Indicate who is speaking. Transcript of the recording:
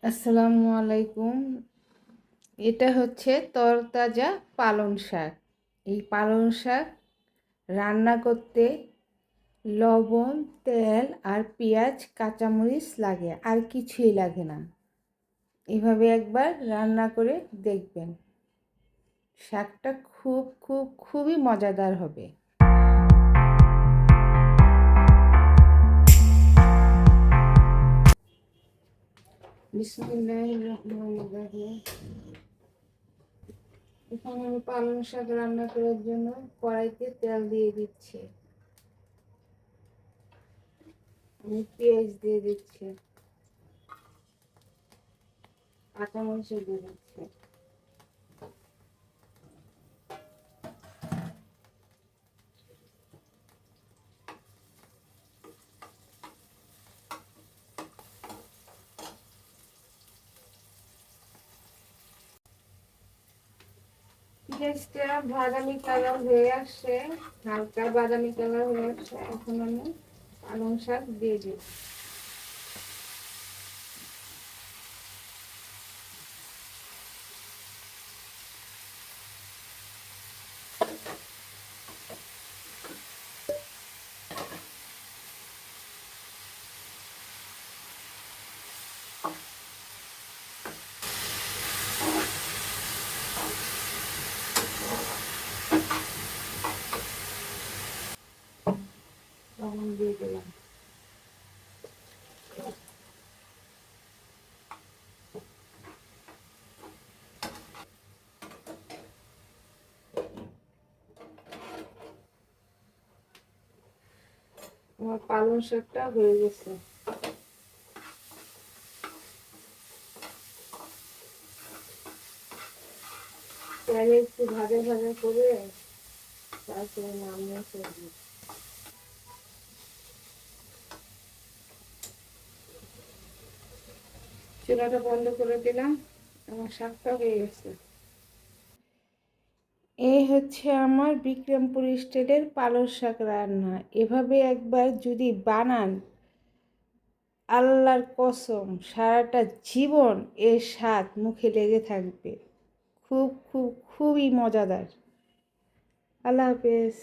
Speaker 1: আসসালামু আলাইকুম। এটা হচ্ছে তরতাজা পালং শাক। এই পালং শাক রান্না করতে লবণ, তেল আর পেঁয়াজ, কাঁচামরিচ লাগে, আর কিছুই লাগে না। এভাবে একবার রান্না করে দেখবেন, শাকটা খুবই মজাদার হবে। বিসমিল্লাহির রহমানির রহিম। এখানে আমি পালং শাক রান্না করার জন্য কড়াইতে তেল দিয়ে দিচ্ছি। আমি পেঁয়াজ দিয়ে দিচ্ছি, কাঁচামরিচ দিয়ে দিচ্ছি। পেঁয়াজটা বাদামি কালার হয়ে আসছে, হালকা বাদামি কালার হয়ে আসছে। এখন আমি পালং শাক দিয়ে দিই। লবণ দিয়ে দিলাম। আমার পালং শাকটা হয়ে গেছে। পেঁয়াজ একটু ভাজা ভাজা করে তারপরে নামিয়ে ফেলবো। চুলাটা বন্ধ করে দিলাম, আমার শাকটা হয়ে গেছে। এই হচ্ছে আমার বিক্রমপুর স্টাইলের পালং শাক রান্না। এভাবে একবার যদি বানান, আল্লাহর কসম সারাটা জীবন এর স্বাদ মুখে লেগে থাকবে। খুবই মজাদার। আল্লাহ হাফেজ।